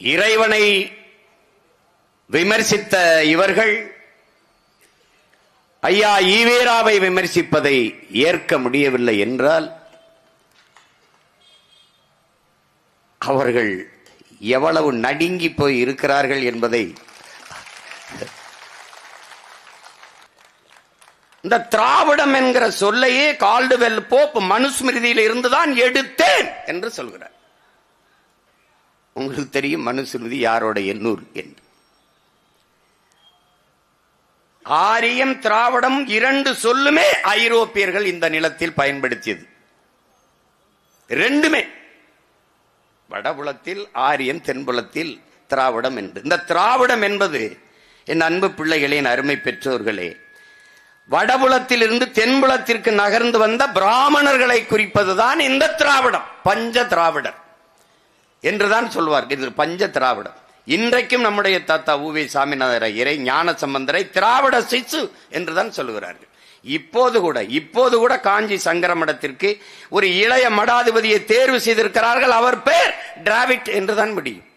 இறைவனை விமர்சித்த இவர்கள் ஐயா ஈவேராவை விமர்சிப்பதை ஏற்க முடியவில்லை என்றால் அவர்கள் எவ்வளவு நடுங்கி போய் இருக்கிறார்கள் என்பதை இந்த திராவிடம் என்கிற சொல்லையே கால்டுவெல் போப் மனுஸ்மிருதியில் இருந்துதான் எடுத்தேன் என்று சொல்கிறார். உங்களுக்கு தெரியும் மனுஸ்மிருதி யாரோட எண்ணூர் என்று. ஆரியம் திராவிடம் இரண்டு சொல்லுமே ஐரோப்பியர்கள் இந்த நிலத்தில் பயன்படுத்தியது. ரெண்டுமே வடபுலத்தில் ஆரியம், தென்புலத்தில் திராவிடம் என்று. இந்த திராவிடம் என்பது என் அன்பு பிள்ளைகளின் அருமை பெற்றோர்களே, வடபுலத்தில் இருந்து தென்புலத்திற்கு நகர்ந்து வந்த பிராமணர்களை குறிப்பதுதான் இந்த திராவிடம். பஞ்ச திராவிடர் என்றுதான் சொல்வார்கள். இது பஞ்ச திராவிடம். இன்றைக்கும் நம்முடைய தாத்தா உவே சாமிநாத ஐயரை, ஞான சம்பந்தரை திராவிட சிசு என்றுதான் சொல்லுகிறார்கள். இப்போது கூட காஞ்சி சங்கர மடத்திற்கு ஒரு இளைய மடாதிபதியை தேர்வு செய்திருக்கிறார்கள். அவர் பேர் டிராவிட் என்றுதான் முடியும்.